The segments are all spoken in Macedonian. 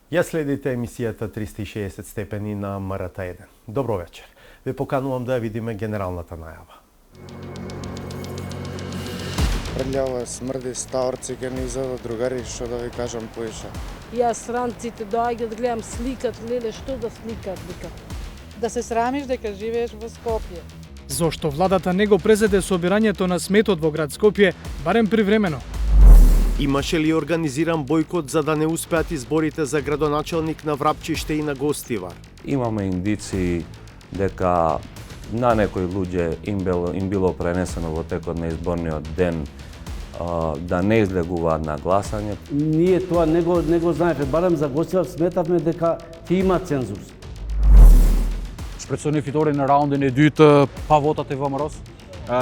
Ја следите емисијата 360 степени на МРТ1. Добро вечер. Ве поканувам да ја видиме генералната најава. Прљава, смрди, стаорци ке не изада другари, што да ви кажам поише. Јас ранците доаѓат, гледам сликат, леле, што да сликат, вика. Да се срамиш дека живееш во Скопје. Зошто владата не го презеде собирањето на сметот во град Скопје, барем привремено? Имаше ли организиран бојкот за да не успеат изборите за градоначелник на Врапчиште и на Гостивар? Имаме индиции дека на некои луѓе им било пренесено во текот на изборниот ден да не излегуваат на гласање. Ние тоа не го знаевме, барем за Гостивар сметавме дека ќе има цензус. Shpresojmë fitoren në raundin e dytë pa votat e VMRO-s.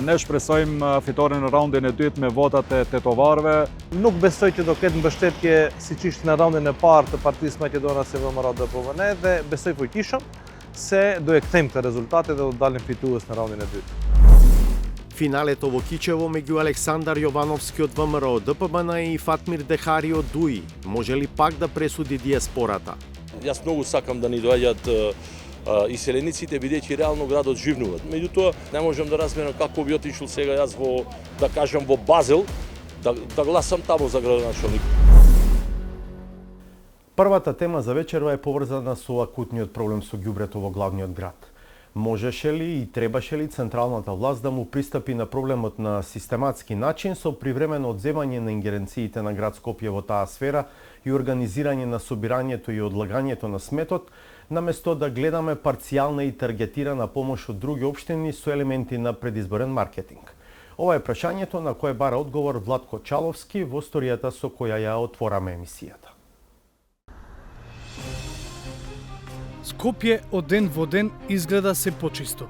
Ne shpresojmë fitoren në raundin e dytë me votat e tetovarëve. Nuk besoj që do ketë mbështetje siç ishte në raundin e parë të Partisë Maqedonase VMRO-DPVN dhe besoj fuqishëm se do e kthejmë këtë rezultate dhe do dalim fitues në raundin e dytë. Финалето во Кичево меѓу Александар Јовановски од ВМРО, ДПМН и Фатмир Дехари од ДУИ може ли пак да пресуди диаспората? Јас многу сакам да ни доаѓаат иселениците, бидејќи реално градот живнуваат. Меѓутоа, не можам да разберам како би отишол сега јас во, да кажам, во Базел, да гласам таму за градоначелник. Првата тема за вечерва е поврзана со акутниот проблем со ѓубрето во главниот град. Можеше ли и требаше ли централната власт да му пристапи на проблемот на систематски начин со привремено одземање на ингеренциите на град Скопје во таа сфера и организирање на собирањето и одлагањето на сметот, наместо да гледаме парцијална и таргетирана помош од други општини со елементи на предизборен маркетинг? Ова е прашањето на кое бара одговор Владко Чаловски во историјата со која ја отвораме емисијата. Скопје од ден во ден изгледа се почисто.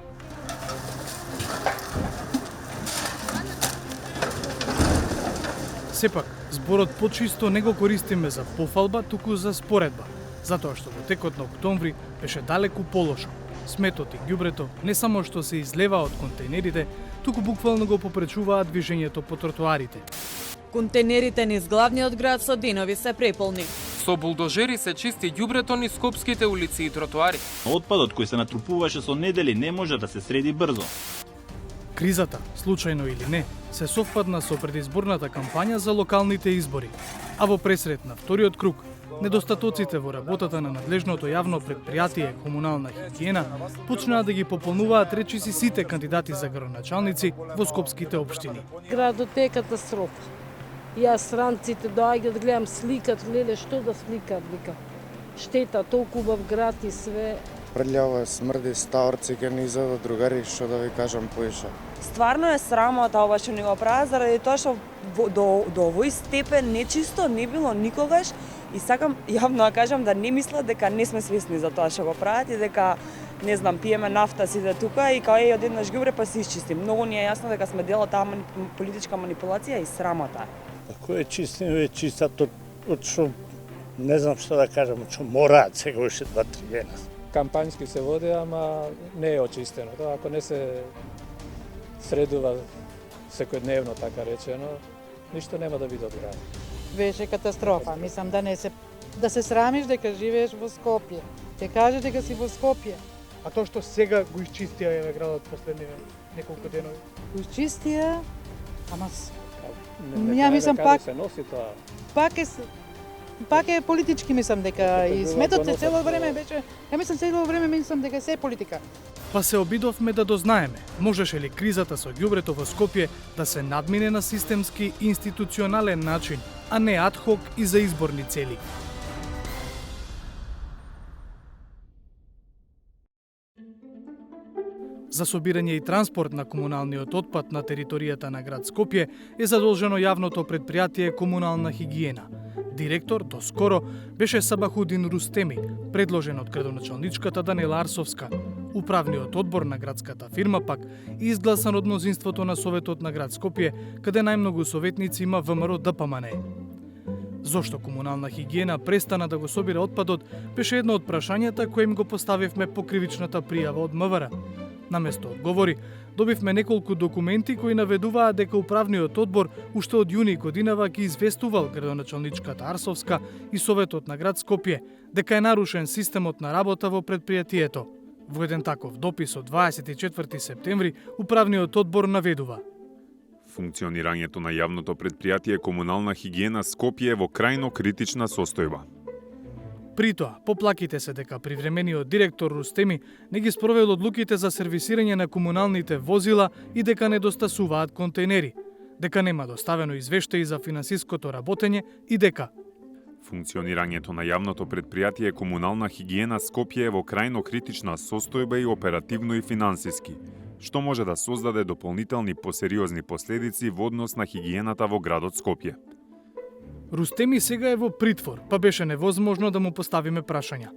Сепак, зборот почисто не го користиме за пофалба, туку за споредба, затоа што во текот на октомври беше далеку полошо. Сметот и ѓубрето не само што се излева од контейнерите, туку буквално го попречуваат движењето по тротоарите. Контейнерите низ главниот град со денови се преполни. Со булдожери се чисти ѓубрето низ скопските улици и тротоари. Отпадот кој се натрупуваше со недели не може да се среди брзо. Кризата, случајно или не, се совпадна со предизборната кампања за локалните избори, а во пресред на вториот круг, недостатоците во работата на надлежното јавно претпријатие комунална хигиена почнаа да ги пополнуваат речиси сите кандидати за градоначалници во скопските општини. Градот е катастрофа. Јас ранците доаѓат, гледам сликат, леле, што да сликат, вика. Штета, толку убав град и све. Прљава, смрди, стаорци ке не изада другари, што да ви кажам поише. Стварно е срамота ова што ни го прават, заради тоа што до овој степен нечисто не било никогаш и сакам јавно да кажам да не мислат дека не сме свесни за тоа што го прават и дека не знам, пиеме нафта сите тука и кај одеднаш ѓубре па се изчисти. Многу ни е јасно дека сме дел од таа политичка манипулација и срамота. Ако е чистено, е чистат од што не знам што да кажам, што мораат сега уште 2-3 дена. Кампањски се води, ама не е очистено. Тоа ако не се средува секојдневно, така речено, ништо нема да биде од град. Беше катастрофа. Мислам да се срамиш дека живееш во Скопје. Те кажеш дека си во Скопје. А тоа што сега го изчистија градот последни неколку денови? Го изчистија, ама ја мислам пак се носи тоа. Пак е политички, мислам дека и сметот се цело време беше, ја мислам цело време мислам дека се политика. Па се обидовме да дознаеме, можеше ли кризата со ѓубрето во Скопје да се надмине на системски институционален начин, а не адхок и за изборни цели. За собирање и транспорт на комуналниот отпад на територијата на град Скопје е задолжено јавното претпријатие комунална хигиена. Директор доскоро беше Сабахудин Рустеми, предложен од градоначалничката Данела Арсовска. Управниот одбор на градската фирма пак изгласан од мнозинството на Советот на град Скопје, каде најмногу советници има ВМРО-ДПМН. Зошто комунална хигиена престана да го собира отпадот беше едно од прашањата кои им го поставивме по кривичната пријава од МВР. Наместо одговори, добивме неколку документи кои наведуваат дека управниот одбор уште од јуни годинава ги известувал градоначалничката Арсовска и Советот на град Скопје дека е нарушен системот на работа во предпријатието. Во еден таков допис од 24 септември управниот одбор наведува: функционирањето на јавното предпријатие Комунална хигиена Скопје е во крајно критична состојба. При тоа, поплаките се дека привремениот директор Рустеми не ги спровел одлуките за сервисирање на комуналните возила и дека недостасуваат контейнери, дека нема доставено извештаи за финансиското работење и дека функционирањето на јавното предпријатие Комунална хигиена Скопје е во крајно критична состојба и оперативно и финансиски, што може да создаде дополнителни посериозни последици во однос на хигиената во градот Скопје. Рустеми сега е во притвор, па беше невозможно да му поставиме прашања.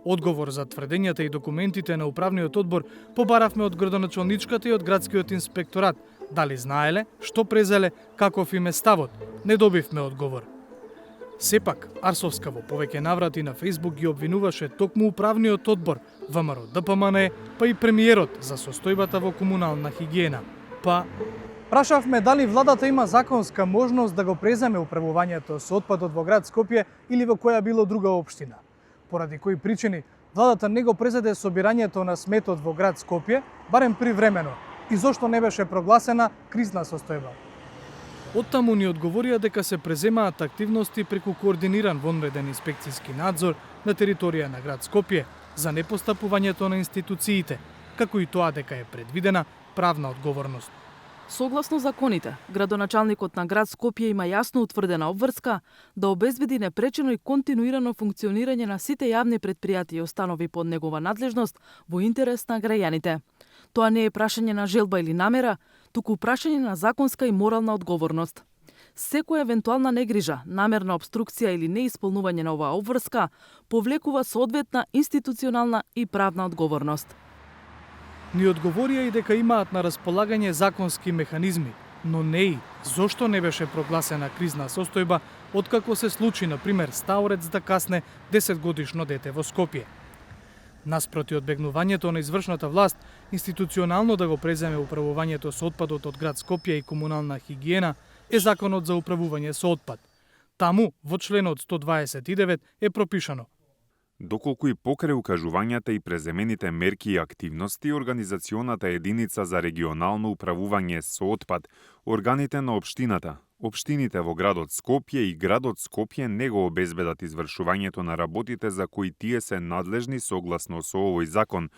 Одговор за тврдењата и документите на управниот одбор побаравме од градоначалничката и од градскиот инспекторат. Дали знаеле, што презеле, каков им е ставот? Не добивме одговор. Сепак, Арсовска во повеќе наврати на Фејсбук ги обвинуваше токму управниот одбор, ВМРО ДПМН, па и премиерот за состојбата во комунална хигиена. Прашавме дали владата има законска можност да го преземе управувањето со отпадот во град Скопје или во која било друга општина. Поради кои причини владата не го презеде собирањето на сметот во град Скопје, барем привремено, и зошто не беше прогласена кризна состојба. Оттаму ни одговорија дека се преземаат активности преку координиран вонреден инспекцијски надзор на територија на град Скопје за непостапувањето на институциите, како и тоа дека е предвидена правна одговорност. Согласно законите, градоначалникот на град Скопје има јасно утврдена обврска да обезбеди непречено и континуирано функционирање на сите јавни предпријатија и установи под негова надлежност во интерес на граѓаните. Тоа не е прашање на желба или намера, туку прашање на законска и морална одговорност. Секоја евентуална негрижа, намерна обструкција или неисполнување на оваа обврска повлекува соодветна институционална и правна одговорност. Ни одговорија и дека имаат на располагање законски механизми, но не и зошто не беше прогласена кризна состојба откако се случи, например, Стаорец да касне 10-годишно дете во Скопје. Наспроти одбегнувањето на извршната власт, институционално да го преземе управувањето со отпадот од град Скопје и комунална хигиена е Законот за управување со отпад. Таму, во членот 129, е пропишано: доколку и покрај укажувањата и преземените мерки и активности, Организационата единица за регионално управување со отпад, органите на општината, општините во градот Скопје и градот Скопје не го обезбедат извршувањето на работите за кои тие се надлежни согласно со овој закон,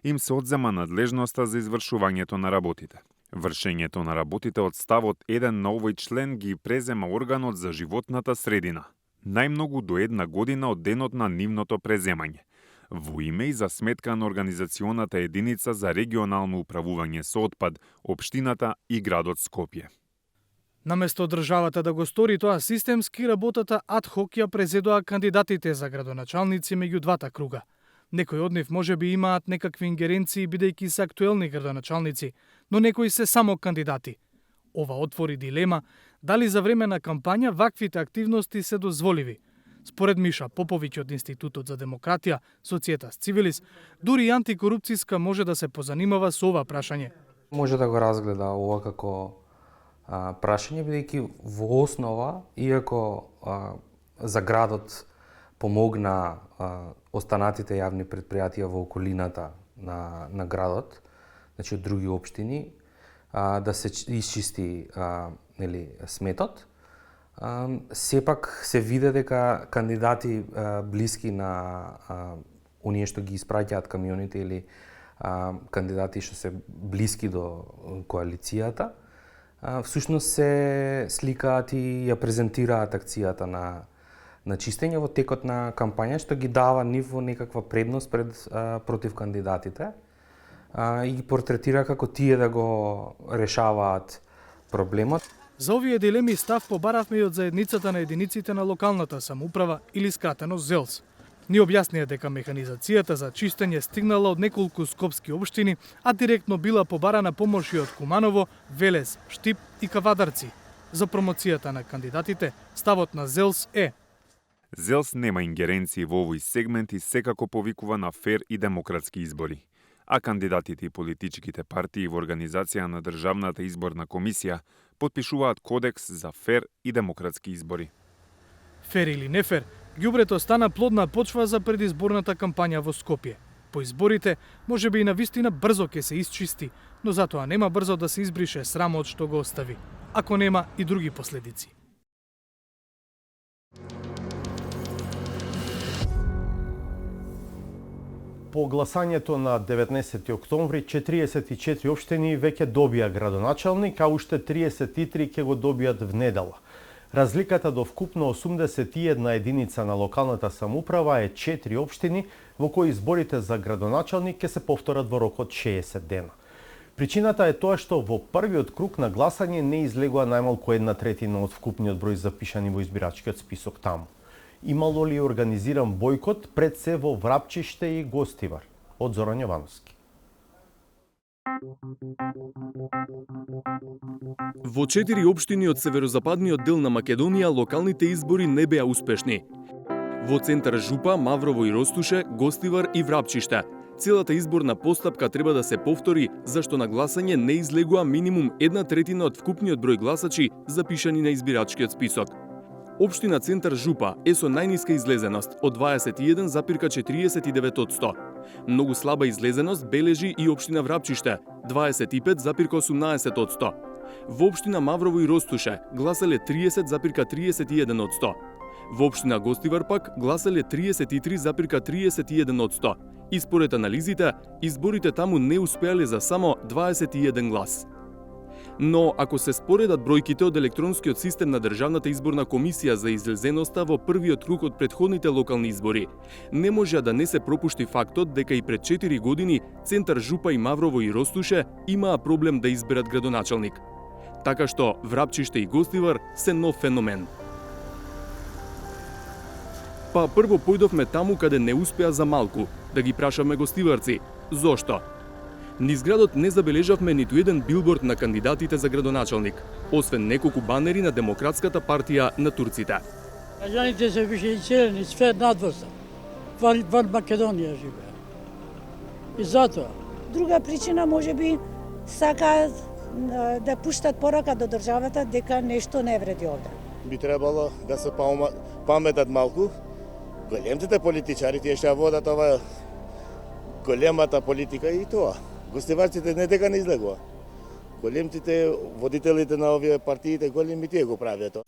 им се одзема надлежноста за извршувањето на работите. Вршењето на работите од ставот 1 на овој член ги презема органот за животната средина, најмногу до 1 година од денот на нивното преземање, во име и за сметка на Организационата единица за регионално управување со отпад, општината и градот Скопје. Наместо државата да го стори тоа системски, работата ад-хок ја презедоа кандидатите за градоначалници меѓу двата круга. Некои од нив можеби имаат некакви ингеренции бидејќи се актуелни градоначалници, но некои се само кандидати. Ова отвори дилема дали за време на кампања ваквите активности се дозволиви. Според Миша Поповиќ од Институтот за демократија, Societas Civilis, дури и антикорупцијска може да се позанимава со ова прашање. Може да го разгледа ова како прашање, бидејќи во основа, иако за градот помогна останатите јавни предпријатија во околината на градот, значи од други општини, да се исчисти сметот, сепак се виде дека кандидати блиски на оние што ги испраќаат камионите или кандидати што се блиски до коалицијата, всушност се сликаат и ја презентираат акцијата на чистење во текот на кампања, што ги дава нив во некаква предност против кандидатите и ги портретира како тие да го решаваат проблемот. За овие дилеми став побаравме и од заедницата на единиците на локалната самоуправа или скратено ЗЕЛС. Ни објаснија дека механизацијата за чистење стигнала од неколку скопски општини, а директно била побарана помош и од Куманово, Велес, Штип и Кавадарци. За промоцијата на кандидатите, ставот на ЗЕЛС е: ЗЕЛС нема ингеренции во овој сегмент и секако повикува на фер и демократски избори. а кандидатите и политичките партии во организација на Државната изборна комисија потпишуваат кодекс за фер и демократски избори. Фер или не фер, ѓубрето стана плодна почва за предизборната кампања во Скопје. По изборите, може би и навистина брзо ќе се исчисти, но затоа нема брзо да се избрише срамот што го остави, ако нема и други последици. По гласањето на 19 октомври, 44 општини веќе добија градоначалник, а уште 33 ќе го добијат внедела. Разликата до вкупно 81 единица на локалната самоуправа е 4 општини во кои изборите за градоначалник ќе се повторат во рок од 60 дена. Причината е тоа што во првиот круг на гласање не излегува најмалку 1/3 од вкупниот број запишани во избирачкиот список таму. Имало ли организиран бојкот пред се во Врапчиште и Гостивар? Од Зоран Јовановски. Во 4 општини од северозападниот дел на Македонија локалните избори не беа успешни. Во центар Жупа, Маврово и Ростуше, Гостивар и Врапчиште. Целата изборна постапка треба да се повтори, зашто на гласање не излегува минимум 1/3 од вкупниот број гласачи запишани на избирачкиот список. Општина Центар Жупа е со најниска излезеност од 21,49%. Многу слаба излезеност бележи и општина Врапчиште 25,18%. Во општина Маврово и Ростуше гласале 30,31%. Во општина Гостивар пак гласале 33,31%. И според анализите, изборите таму не успеале за само 21 глас. Но, ако се споредат бројките од електронскиот систем на Државната изборна комисија за излезеноста во првиот круг од претходните локални избори, не може да не се пропушти фактот дека и пред 4 години Центар Жупа и Маврово и Ростуше имаа проблем да изберат градоначалник. Така што Врапчиште и Гостивар се нов феномен. Па прво појдовме таму каде не успеа за малку, да ги прашаме гостиварци. Зошто? Низ градот не забележавме ниту еден билборд на кандидатите за градоначалник, освен неколку банери на Демократската партија на турците. Граѓаните се више иселени, све надврста. Ван Македонија живее. И затоа. Друга причина може би сакаат да пуштат порака до државата дека нешто не вреди овде. Би требало да се паметат малку. Големите политичари тие што водат ова големата политика и тоа. Гостиварците не дека не излегува. Големите водителите на овие партиите големи тие го прават тоа.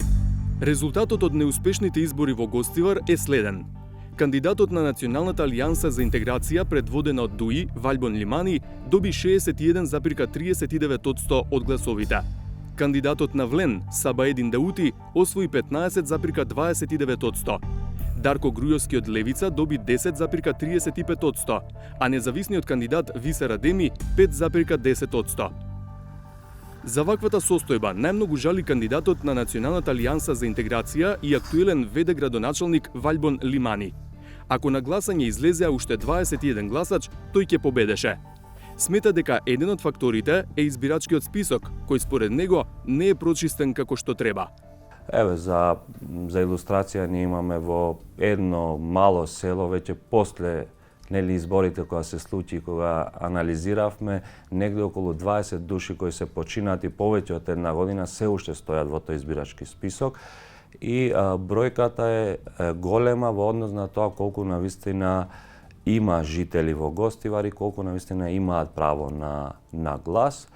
Резултатот од неуспешните избори во Гостивар е следен. Кандидатот на Националната алијанса за интеграција, предводена од ДУИ, Валбон Лимани, доби 61,39% од гласовите. Кандидатот на Влен, Сабаедин Даути, освои 15,29%. Дарко Грујовски од Левица доби 10,35%, а независниот кандидат Висер Адеми 5,10%. За ваквата состојба најмногу жали кандидатот на Националната алијанса за интеграција и актуелен ВД градоначалник Валбон Лимани. Ако на гласање излезеа уште 21 гласач, тој ќе победеше. Смета дека еден од факторите е избирачкиот список, кој според него не е прочистен како што треба. Еве, за илустрација, ние имаме во едно мало село, веќе после изборите кога се случи, кога анализиравме, негде околу 20 души кои се починати повеќе од една година се уште стојат во тој избирачки список. И бројката е голема во однос на тоа колку навистина има жители во Гостивар и колку навистина имаат право на глас.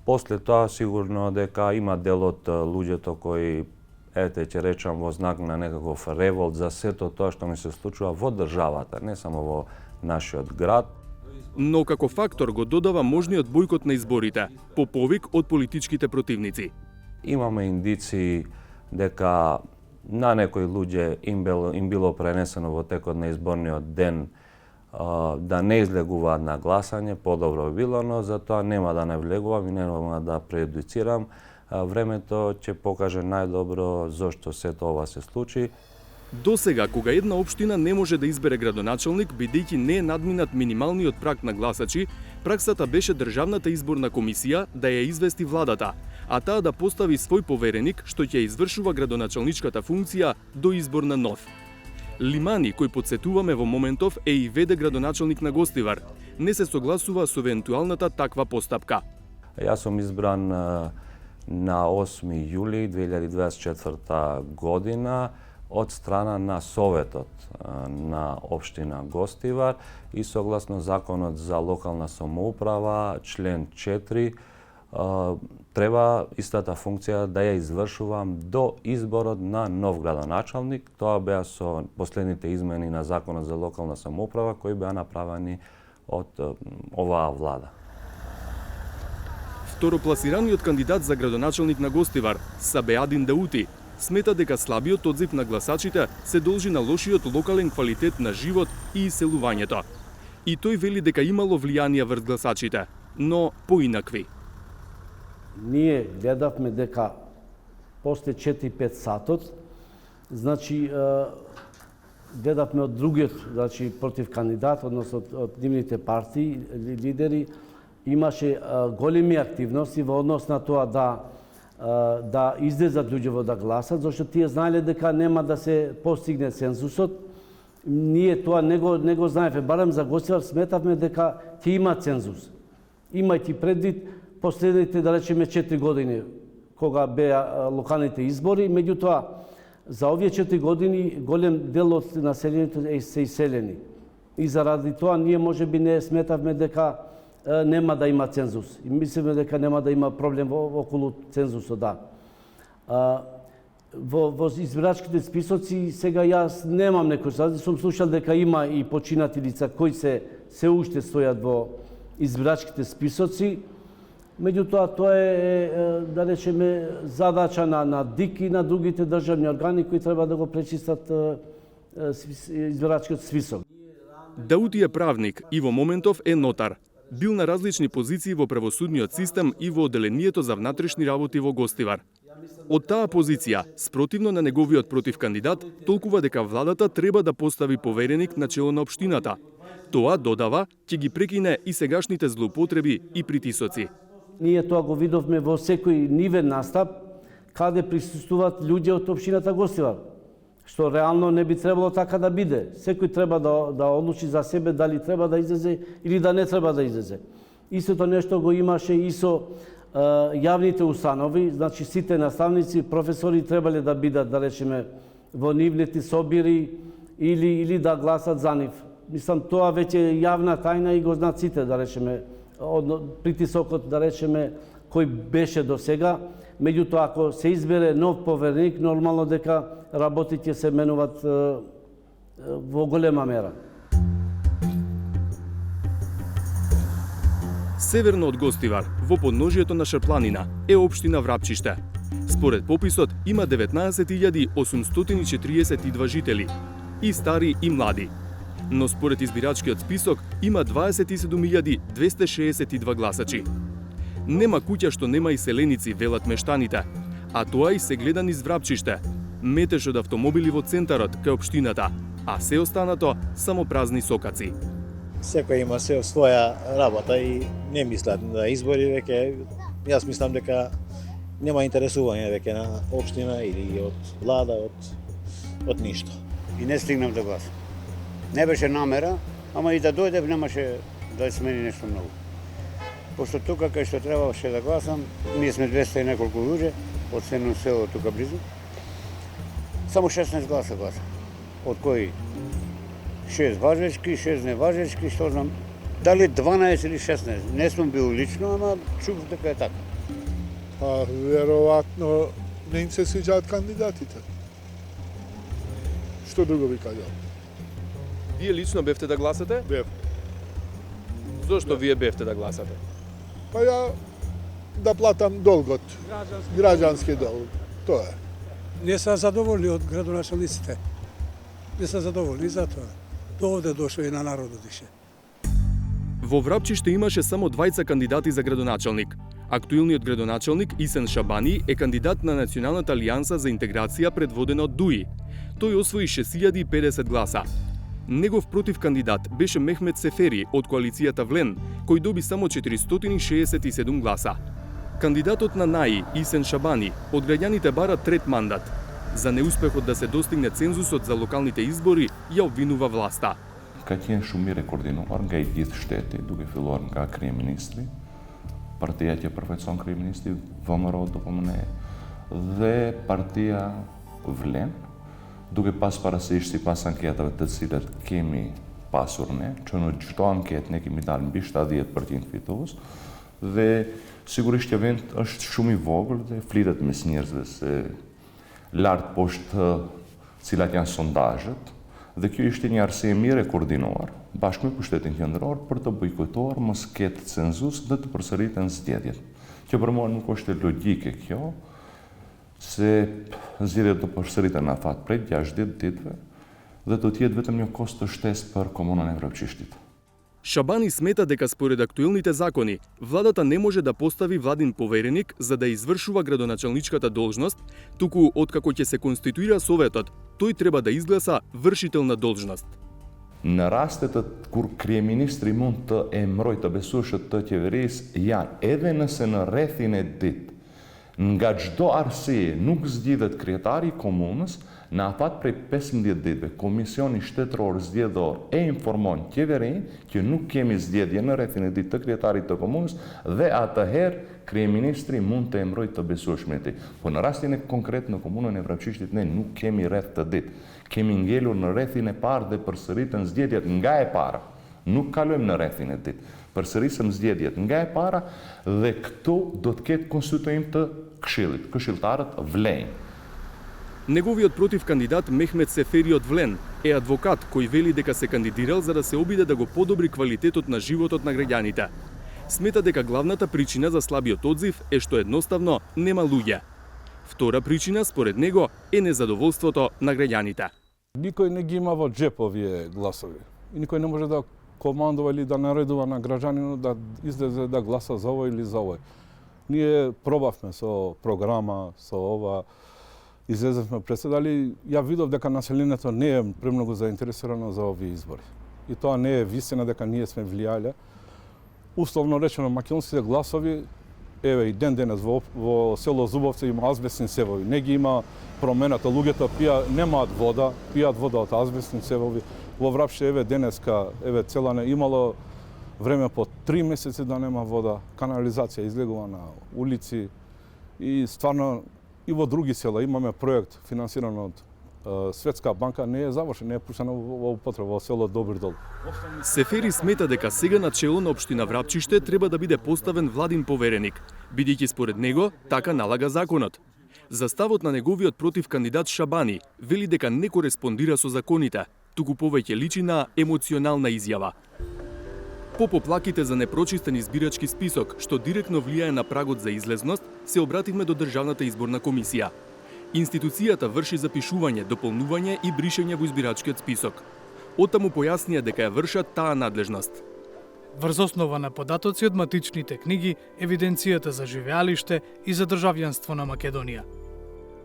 После тоа сигурно дека има дел од луѓето кои, ќе речам, во знак на некаков револт за сето тоа што ми се случува во државата, не само во нашиот град. Но како фактор го додава можниот бојкот на изборите, по повик од политичките противници. Имаме индиции дека на некои луѓе им било пренесено во текот на изборниот ден да не излегуваат на гласање, подобро било, но за тоа нема да не влегувам и нема да прејудицирам. Времето ќе покаже најдобро зошто сето ова се случи. До сега, кога една општина не може да избере градоначалник бидејќи не е надминат минималниот праг на гласачи, праксата беше Државната изборна комисија да ја извести владата, а таа да постави свој повереник што ќе извршува градоначалничката функција до избор на нов. Лимани, кој подсетуваме во моментов, е и ВД градоначалник на Гостивар. не се согласува со евентуалната таква постапка. Јас сум избран на 8 јули 2024 година од страна на Советот на општина Гостивар и согласно Законот за локална самоуправа, член 4, треба истата функција да ја извршувам до изборот на нов градоначалник. Тоа беа со последните измени на Законот за локална самоуправа кои беа направени од оваа влада. Второпласираниот кандидат за градоначалник на Гостивар, Сабеадин Даути, смета дека слабиот одзив на гласачите се должи на лошиот локален квалитет на живот и иселувањето. И тој вели дека имало влијание врз гласачите, но поинакви. Ние гледавме дека после 4-5 сатот, значи гледавме од другиот, значи против кандидат, односно од нивните партии, лидери, имаше големи активности во однос на тоа да излезат луѓето да гласат, зашто тие знаеле дека нема да се постигне цензусот. Ние тоа не го знаевме, барем за Гостивар сметавме дека ќе има цензус. Имајќи предвид последните, да речеме, 4 години, кога беа локалните избори, меѓутоа, за овие 4 години голем дел од населението се иселени. И заради тоа ние можеби не сметавме дека нема да има цензус. И мислиме дека нема да има проблем околу цензусот, да. Во избирачките списоци сега јас немам некој сум слушал дека има и починати лица кои се уште стојат во избирачките списоци. Меѓутоа, тоа е, да речеме, задача на ДИК и на другите државни органи кои треба да го пречистат избирачкиот список. Даути е правник и во моментов е нотар. Бил на различни позиции во правосудниот систем и во одделението за внатрешни работи во Гостивар. Од таа позиција, спротивно на неговиот против кандидат, толкува дека владата треба да постави повереник на чело на општината. Тоа, додава, ќе ги прекине и сегашните злоупотреби и притисоци. Ние тоа го видовме во секој нивен настап, каде присуствуваат луѓе од општината Гостивар, што реално не би требало така да биде. Секој треба да одлучи за себе дали треба да излезе или да не треба да излезе. Истото нешто го имаше и со јавните установи, значи сите наставници, професори требале да бидат, да речеме, во нивните собири или да гласат за нив. Мислам, тоа веќе е јавна тајна и го знаат сите, да речеме, притисокот, да речеме, кој беше до сега. Меѓутоа, ако се избере нов повереник, нормално дека работите се менуват во голема мера. Северно од Гостивар, во подножието на Шарпланина, е општина Врапчиште. Според пописот има 19.842 жители, и стари и млади. Но според избирачкиот список има 27.262 гласачи. Нема куќа што нема иселеници, велат мештаните, а тоа и се гледа низ Врапчиште. Метеш од автомобили во центарот кај општината, а се останато само празни сокаци. Секој има се своја работа и не мислат да избори веќе. Јас мислам дека нема интересување веќе на општина или од влада, од ништо. И не стигнав да гласам. Не беше намера, ама и да дојдев немаше да смени нешто многу. Пошто тука кај што требаше да гласам, ние сме 200 и неколку луѓе од едно село тука близу. Само 16 гласа гласа, од кои 6 важечки, 6 неважечки, што знам, дали 12 или 16. Не сум бил лично, ама чув дека е така. Веројатно не им се свиѓаат кандидатите. Што друго би кажал? Вие лично бевте да гласате? Бев. Зошто вие бевте да гласате? Па ја да платам долгот, граѓански долг. Тоа е. Не се задоволни од градоначалниците. Не се задоволни за тоа. До овде дошо и на народот ише. Во Врапчиште имаше само двајца кандидати за градоначалник. Актуелниот градоначалник Исен Шабани е кандидат на Националната алијанса за интеграција предводена од ДУИ. Тој освои 6050 гласа. Негов против кандидат беше Мехмет Сефери од коалицијата Влен, кој доби само 467 гласа. Кандидатот на НАИ, Исен Шабани, од граѓаните бара трет мандат. За неуспехот да се достигне цензусот за локалните избори, ја обвинува власта. Ka qenë shumë mirë e koordinuar nga i gjithë shteti, duke filluar nga kryeministri, partia që përfaqëson kryeministri VMRO DPMN dhe partia Vlen, duke pas parasysh sipas anketave të cilat kemi pasur ne, që në çdo anketë ne kemi dalë mbi 70% fitues dhe sigurisht që vend është shumë i vogël dhe flitet mes njerëzve se lart poshtë cilat janë sondazhet dhe kjo ishte një arsye mirë e koordinuar bashkë me Pushtetin Qendror për të bojkotuar mos ketë cenzus dhe të përsëriten zgjedhjet. Që për mua nuk është logjike kjo, se zgjedhjet të përsëriten në afat prej 60 ditëve dhe do të jetë vetëm një kost të shtesë për komunën e Vrapçishtit. Шабани смета дека според актуелните закони, владата не може да постави владин повереник за да извршува градоначалничката должност, туку откако ќе се конституира Советот, тој треба да изгласа вршител на должност. Në rastet kur kryeministri mund të emërojë të besueshët të qeverisë janë edhe nëse në rrethin e ditë nga çdo arsye nuk zgjidhet kryetari i komunës, në afat prej 15 ditëve Komisioni Shtetëror Zgjedhor e informon qeverinë që nuk kemi zgjedhje në rrethin e ditë të kryetarit të komunës dhe atëherë kryeministri mund të emërojë të besueshëm e tij. Po në rastin e konkret në komunën e Vrapçishtit ne nuk kemi rreth të ditë. Kemi ngelur në rrethin e parë dhe përsëritën zgjedhjet nga e para. Nuk kalojmë në rrethin e ditë. Përsërisëm zgjedhjet nga e para dhe këtu do të ketë konstituim të këshillit. Këshilltarët vlejnë. Неговиот против кандидат Мехмет Сефери од Влен е адвокат кој вели дека се кандидирал за да се обиде да го подобри квалитетот на животот на граѓаните. Смета дека главната причина за слабиот одзив е што едноставно нема луѓе. Втора причина, според него, е незадоволството на граѓаните. Никој не ги има во джеп овие гласови. И никој не може да командува или да наредува на граѓанинот да излезе да гласа за овој или за овој. Ние пробавме со програма, со ова, излезевме преседали, ја видов дека населението не е премногу заинтересирано за овие избори. И тоа не е вистина дека ние сме влијале. Условно речено, македонските гласови, еве и ден денес во село Зубовци има азбестни цевови. Не ги има промената, луѓето немаат вода, пијат вода од азбестни цевови. Во Врапче еве денеска, еве Целане имало време по 3 месеци да нема вода, канализација излегува на улици и стварно и во други села имаме проект финансиран од Светска банка, не е завршен, не е пуштен во употреба во село Добридол. Сефери смета дека сега на чело на општина Врапчиште треба да биде поставен владин повереник, бидејќи според него така налага законот. За ставот на неговиот против кандидат Шабани вели дека не кореспондира со законите, туку повеќе личи на емоционална изјава. По поплаките за непрочистен избирачки список, што директно влијае на прагот за излезност, се обративме до Државната изборна комисија. Институцијата врши запишување, дополнување и бришење во избирачкиот список. Оттаму појаснија дека ја вршат таа надлежност. Врз основа на податоци од матичните книги, евиденцијата за живеалиште и за државјанство на Македонија.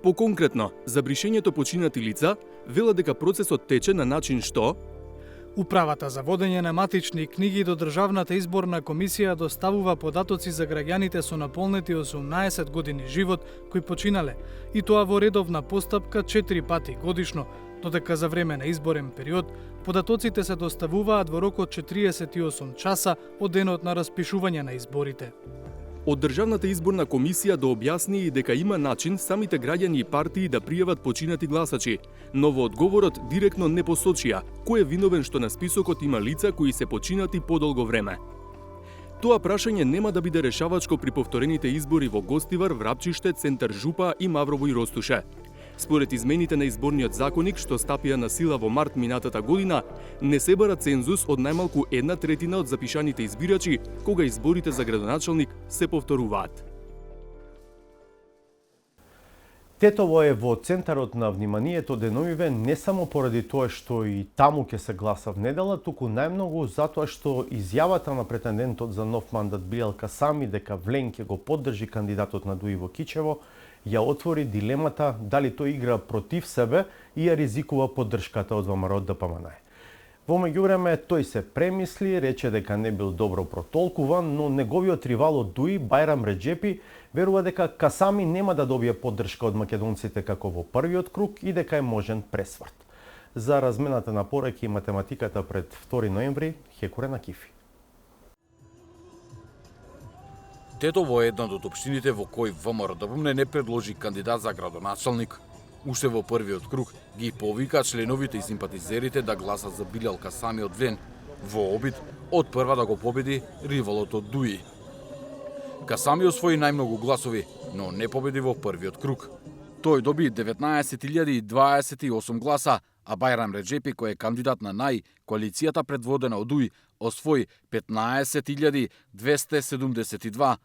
Поконкретно, за бришењето починати лица, вела дека процесот тече на начин што Управата за водење на матични книги до Државната изборна комисија доставува податоци за граѓаните со наполнети 18 години живот кои починале, и тоа во редовна постапка 4 пати годишно, додека за време на изборен период податоците се доставуваат во рок од 48 часа од денот на распишување на изборите. Од Државната изборна комисија да објасни и дека има начин самите граѓани и партии да пријават починати гласачи, но во одговорот директно не посочија кој е виновен што на списокот има лица кои се починати подолго време. Тоа прашање нема да биде решавачко при повторените избори во Гостивар, Врапчиште, Центар Жупа и Маврово и Ростуше. Според измените на изборниот законник што стапија на сила во март минатата година, не се бара цензус од најмалку 1/3 од запишаните избирачи кога изборите за градоначалник се повторуваат. Тетово е во центарот на вниманието деновиве не само поради тоа што и таму ќе се гласа в недела, туку најмногу затоа што изјавата на претендентот за нов мандат Билјал Касами дека Влен ќе го поддржи кандидатот на Дуиво Кичево ја отвори дилемата дали тој игра против себе и ја ризикува поддршката од ВМРО ДПМН. Во меѓувреме тој се премисли, рече дека не бил добро протолкуван, но неговиот ривал од Дуи, Бајрам Реджепи, верува дека Касами нема да добие поддршка од македонците како во првиот круг и дека е можен пресврт. за размената на пораки и математиката пред 2 ноември, Хекуре на Кифи. Тетово е една од општините во кој ВМРО не предложи кандидат за градоначалник. Уште во првиот круг ги повика членовите и симпатизерите да гласат за Билјал Касами од Влен, во обид од прва да го победи ривалот од Дуи. Касами освои најмногу гласови, но не победи во првиот круг. Тој доби 19.028 гласа, а Бајрам Реджепи, кој е кандидат на НАИ, коалицијата предводена од УИ, освои 15.272.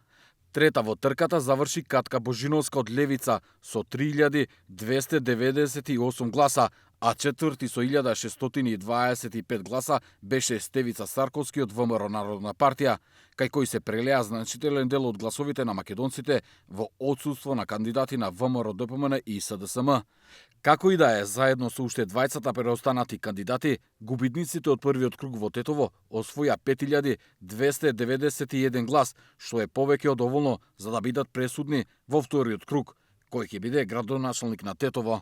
Трета во трката заврши Катка Божиновска од Левица со 3.298 гласа, а четврти со 1.625 гласа беше Стевица Сарковски од ВМРО Народна партија, кај кој се прелеа значителен дел од гласовите на македонците во отсуство на кандидати на ВМРО ДПМН и СДСМ. Како и да е, заедно со уште двајцата преостанати кандидати, губитниците од првиот круг во Тетово освоја 5.291 глас, што е повеќе од доволно за да бидат пресудни во вториот круг, кој ќе биде градоначалник на Тетово.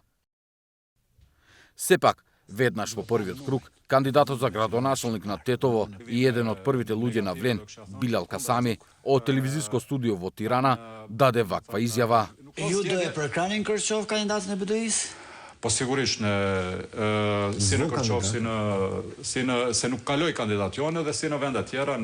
Сепак, веднаш во првиот круг, кандидатот за градоначалник на Тетово и еден од првите луѓе на Влен, Билјал Касами, од телевизиско студио во Тирана, даде ваква изјава. Ju do e përkranin Kërçov kandidatin e BDI-s? Po sigurisht si në Kërçov, se nuk kaloi kandidatione dhe si në vende tjera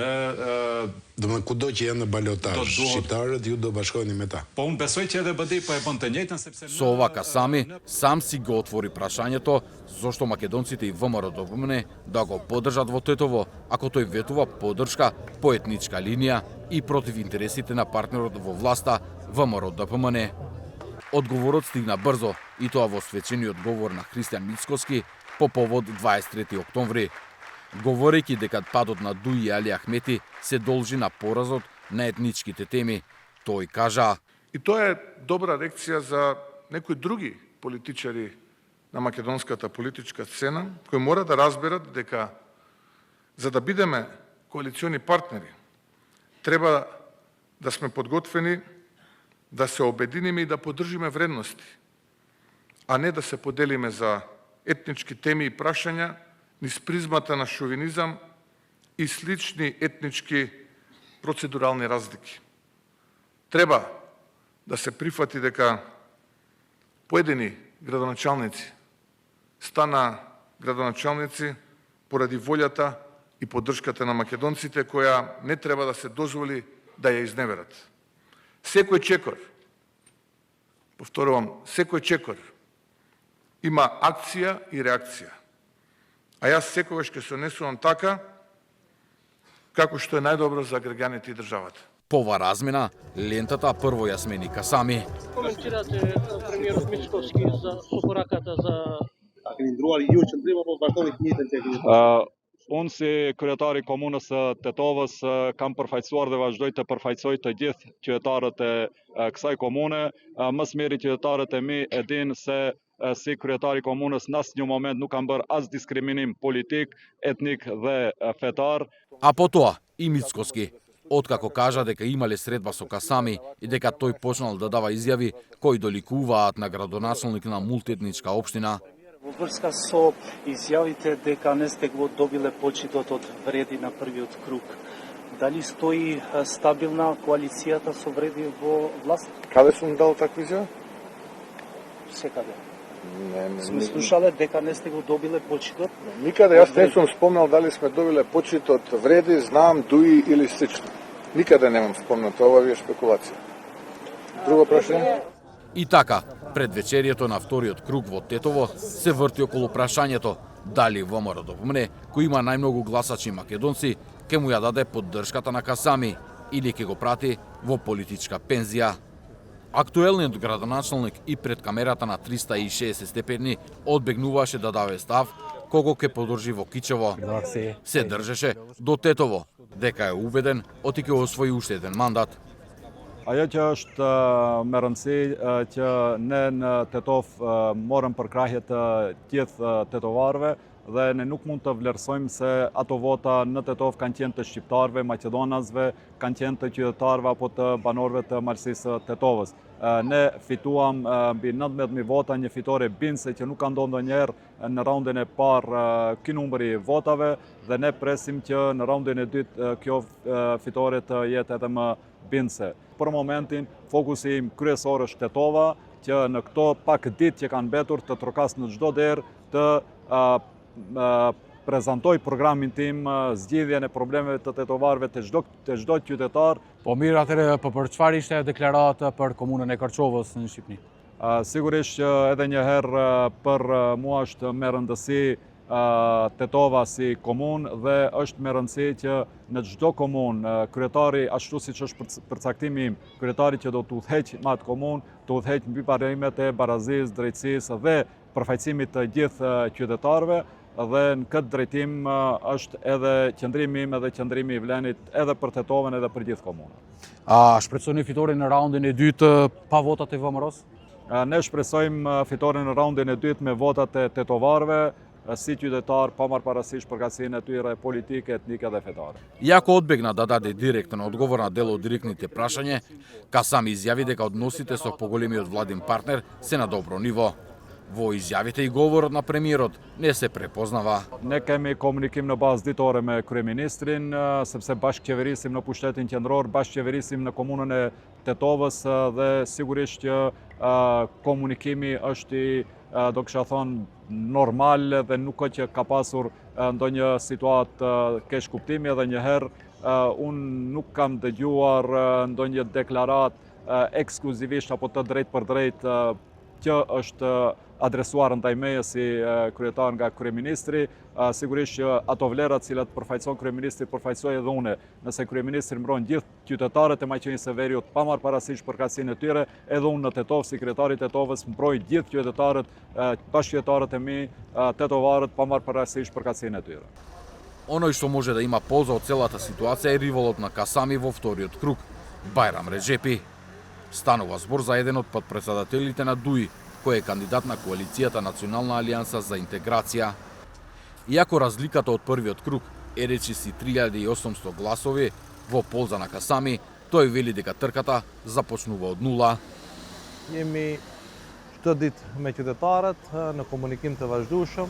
kudo që janë në balotazh shqiptarët, ju do bashkoheni me ta. Po unë besoj që edhe BDI po e bën të njëjtën sepse Со ова Касами сам си го отвори прашањето зошто македонците и ВМРО ДПМН да го поддржат во Тетово, ако тој ветува поддршка по етничка линија и против интересите на партнерот во власта ВМРО ДПМН. Одговорот стигна брзо, и тоа во свечениот говор на Христијан Мицкоски по повод 23 октомври. Говорејќи дека падот на Дуи и Али Ахмети се должи на поразот на етничките теми, тој кажа: И тоа е добра лекција за некои други политичари на македонската политичка сцена, кои мора да разберат дека за да бидеме коалициони партнери, треба да сме подготвени да се обединиме и да поддржиме вредности, а не да се поделиме за етнички теми и прашања низ призмата на шовинизам и слични етнички процедурални разлики. Треба да се прифати дека поедини градоначалници стана градоначалници поради волјата и поддршката на македонците, која не треба да се дозволи да ја изневерат. Секој чекор, повторувам, секој чекор има акција и реакција. А јас секогаш ќе се однесувам така, како што е најдобро за граѓаните и државата. По ова размена, лентата прво ја смени Касами. Коментирате премиерот Мицкоски со пораката за... Unë si kryetari i komunës së Tetovës kam përfaqësuar dhe vazhdoj të përfaqësoj të gjithë qytetarët e kësaj komune. Më së miri qytetarët e mi e dinë se si kryetari i komunës në asnjë moment nuk kam bërë as diskriminim politik, etnik dhe fetar. А по тоа и Мицкоски, откако кажа дека имале средба со Касами и дека тој почнал да дава изјави кои доликуваат на градоначалник на мултиетничка општина. Во врска со изјавите дека не сте го добиле почитот од Вреди на првиот круг, дали стои стабилна коалицијата со Вреди во власт? Каде сум дал таква изјава? Секаде. Сме слушале дека не сте го добиле почитот? Никаде јас не сум спомнал дали сме добиле почитот Вреди, знам, Дуи или слично. Никаде немам спомнато, ова ви е спекулација. Друго прашање? И така, пред вечерието на вториот круг во Тетово се врти околу прашањето дали ВМРО ДПМН, кој има најмногу гласачи македонци, ќе му ја даде поддршката на Касами или ќе го прати во политичка пензија. Актуелниот градоначалник и пред камерата на 360 степени одбегнуваше да даде став кого ќе поддржи во Кичево. Се држеше до Тетово, дека е убеден оти ќе освои уште еден мандат. Ajo që është me rëndësi që ne në Tetov morëm përkrahje të gjithë tetovarëve, dhe ne nuk mund të vlerësojmë se ato vota në Tetov kanë qenë të shqiptarëve, maqedonasve, kanë qenë të qytetarëve apo të banorëve të Malësisë Tetovës. Ne fituam mbi 19.000 vota, një fitore bindëse që nuk ka ndodhur ndonjëherë në raundin e parë ky numër i votave dhe ne presim që në raundin e dytë kjo fitore të jetë edhe më bindëse. Për momentin fokusi im kryesor është Tetova, që në këto pak ditë që kanë mbetur të trokas në çdo derë të prezantoj programin tim, zgjidhjen e problemeve të tetovarëve të çdo qytetar. Po mirë, atëherë për çfarë ishte deklarata për komunën e Kërçovës në Shqipëri? Sigurisht që edhe një herë për mua është me rëndësi Tetova si komunë dhe është me rëndësi që në çdo komunë kryetari, ashtu siç është përcaktimi im, kryetari që do të udhëheq me atë komunë, të udhëheq mbi parimet e barazisë, drejtësisë dhe përfaqësimit të gjithë qytetarëve. Dhe në këtë drejtim është edhe qëndrimi im edhe qëndrimi i Vlenit edhe për Tetovën edhe për gjithë komunën. A shpresoni fitoren në raundin e dytë pa votat e VMRO-s? Ne shpresojmë fitoren në raundin e dytë me votat e tetovarëve, si qytetar, pa marrë parasysh përkatësinë e tyre politike, etnike dhe fetare. Иако одбегна да даде директен одговор на дел од директните прашање, Касами изјави дека односите со поголемиот владин партнер се на добро ниво. Во изјавите и говорот на премиерот не се препознава. Ne kemi komunikim në bazë ditore me kryeministrin, sepse bashkëqeverissim në pushtetin qendror, bashkëqeverissim në komunën e Tetovës dhe sigurisht që komunikimi është i, do kisha thonë, normal dhe nuk që ka pasur ndonjë situatë keq kuptimi edhe njëherë unë nuk kam dëgjuar ndonjë deklarat ekskluzivisht apo të drejt për drejt që është adresuar ndaj meje si kryetar nga kryeministri. Sigurisht që ato vlerat cilat përfaqëson kryeministri përfaqësoj edhe une. Nëse kryeministri mbron gjithë qytetarët e Maqedonisë së Veriut pa marrë parasysh përkatësinë e tyre, edhe unë në Tetov si kryetari i Tetovës mbroj gjithë qytetarët, bashkëqytetarët e mi, tetovarët pa marrë parasysh përkatësinë e tyre. Оној што може да има полза од целата ситуација е риволот на Касами во вториот круг, Байрам Реджепи. Станува збор за еден од подпредседателите на ДУИ, кој е кандидат на коалицијата Национална алијанса за интеграција. Иако разликата од првиот круг е речиси 3800 гласови во полза на Касами, тој вели дека трката започнува од нула. Jemi çdo ditë me qytetarët në komunikim të vazhdueshëm.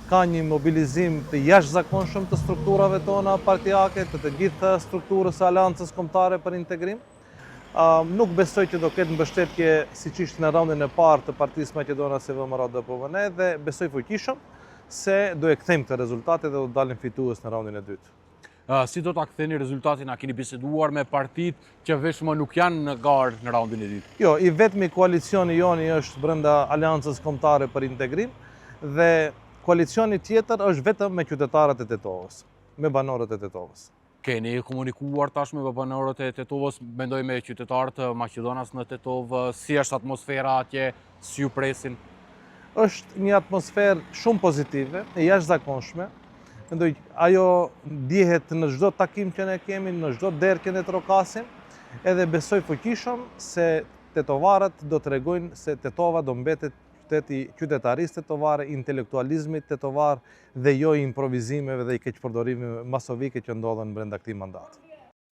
Ka një mobilizim të jashtëzakonshëm të strukturave tona partijake, të gjithë strukturës së Aleancës Kombëtare për Integrim. Nuk besoj që do ketë mbështetje siç ishte në raundin e parë të Partisë Maqedonase VMRO-DPMN dhe besoj fuqishëm se do e kthejmë këtë rezultate dhe do dalim fitues në raundin e dytë. Si do ta ktheni rezultatin? A keni biseduar me partitë që vetëm nuk janë në garë në raundin e dytë? Jo, i vetmi koalicioni joni është brenda Aleancës Kombëtare për Integrim dhe koalicioni tjetër është vetëm me qytetarët e Tetovës, me banorët e Tetovës. Keni komunikuar tash me banorët e Tetovës, mendoj me qytetarët e Maqedonas në Tetovë, si është atmosfera atje, si ju presin? Është një atmosferë shumë pozitive, e jashtëzakonshme. Mendoj ajo dihet në çdo takim që ne kemi, në çdo derë që ne trokasim, edhe besoj fuqishëm se tetovarët do t'rregojnë se Tetova do mbetet qyteti qytetarisë tetovare, intelektualizmit tetovar dhe jo i improvizimeve dhe i keqpërdorimeve masovike që ndodhen brenda këtij mandati.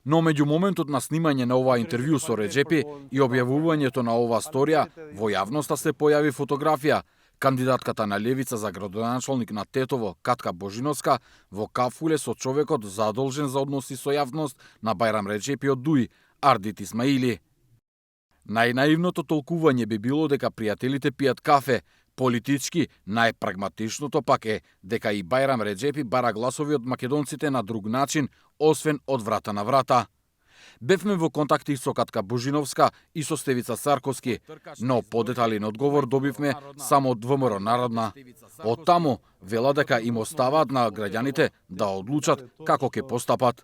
Но меѓу моментот на снимање на оваа интервју со Реджепи и објавувањето на оваа сторија, во јавноста се појави фотографија. Кандидатката на левица за градоначалник на Тетово, Катка Божиновска, во кафуле со човекот задолжен за односи со јавност на Байрам Реджепи од ДУИ, Ардит Исмаили. Најнаивното толкување би било дека пријателите пијат кафе. Политички, најпрагматичното пак е дека и Байрам Реджепи бара гласови од македонците на друг начин, освен од врата на врата. Бевме во контакти со Катка Божиновска и со Стевица Сарковски, но подетален одговор добивме само од ВМРО Народна. Од таму вела дека им оставаат на граѓаните да одлучат како ќе постапат.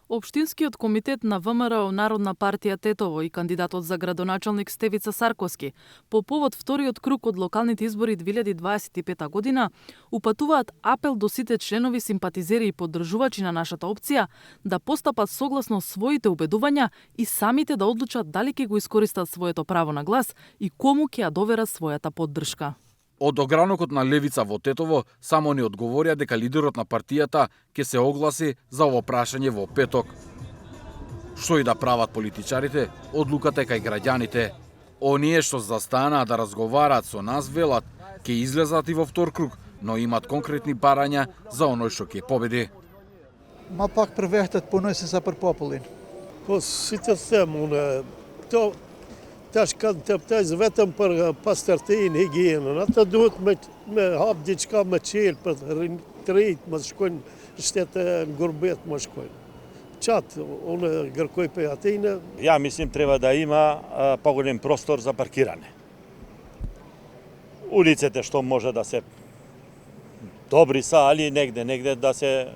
Општинскиот комитет на ВМРО Народна партија Тетово и кандидатот за градоначалник Стевица Сарковски по повод вториот круг од локалните избори 2025 година упатуваат апел до сите членови, симпатизери и поддржувачи на нашата опција да постапат согласно своите убедувања и самите да одлучат дали ќе го искористат своето право на глас и кому ќе ја доверат својата поддршка. Од огранокот на левица во Тетово само не одговорија дека лидерот на партијата ќе се огласи за ово прашање во петок. Што и да прават политичарите, одлуката е кај граѓаните. Оние што застанаа да разговараат со нас велат, ќе излезат и во втор круг, но имат конкретни барања за оној што ќе победи. Maar pak verwerkt het ponuis is per popel in. Tash kanë të pëtajz vetëm për pastërtin, higjienën. Ata duhet me hap diçka me qelë për të rritë, më shkojnë shtetë në gurbet më shkojnë. Qatë, unë gërkoj për atine. Ja mislim treba da ima poголем prostor za parkiranje. Ulicete što može da se dobri са, ali negde da se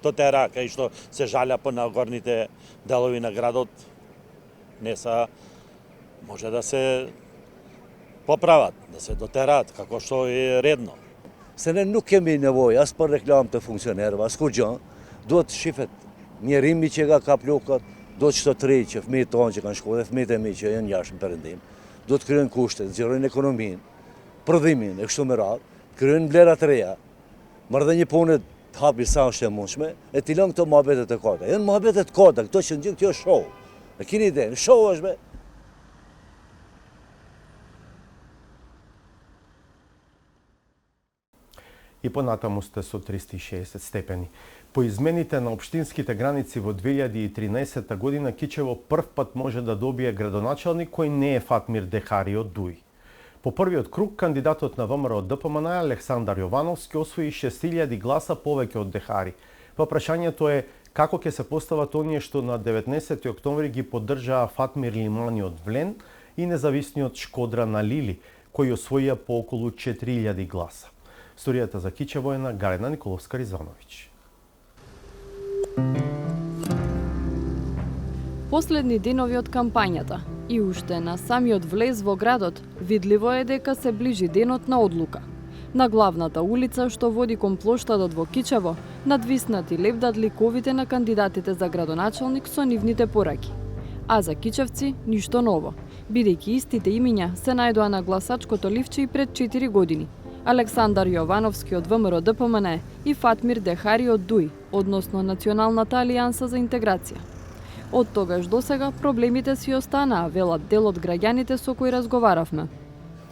дотера, кај што се жалја по нагорните делови на градот, не са, може да се поправат, да се дотераат, како што е редно. Se ne nuk kemi nevojë as për reklam të funksionerëve, as kur gjë, duhet shifet mjerimi që ka kap lokat, do të shtotëri që fëmijët tonë që kanë shkuar dhe fëmijët e mi që janë jashtë në perëndim, do të kryejnë kushtet, zgjerojnë ekonominë, prodhimin e kështu me radhë, kryejnë vlera të reja, marrëdhënie punë të hapi sa është e mundshme, e t'i lënë këto muhabetet e kota. Janë muhabetet kota, këto që ndjen kjo show. E keni idenë, show është be. И понатаму сте со 360 степени. По измените на општинските граници во 2013 година Кичево прв пат може да добие градоначалник кој не е Фатмир Дехари од Дуј. По првиот круг, кандидатот на ВМРО ДПМН Александар Јовановски освои 6000 гласа повеќе од Дехари. Па прашањето е како ќе се постават оние што на 19 октомври ги поддржаа Фатмир Лимани од Влен и независниот Шкодра на Лили, кои освоија по околу 4000 гласа. Сторијата за Кичево е на Гарена Николовска-Ризвановиќ. Последни денови од кампањата и уште на самиот влез во градот, видливо е дека се ближи денот на одлука. На главната улица што води кон плоштадот во Кичево, надвиснати лебдат ликовите на кандидатите за градоначалник со нивните пораки. А за кичевци ништо ново, бидејќи истите имиња се најдоа на гласачкото ливче и пред 4 години. Александар Јовановски од ВМРО ДПМН и Фатмир Дехари од Дуј, односно Националната алијанса за интеграција. Од тогаш до сега проблемите си останаа, велат дел од граѓаните со кои разговаравме.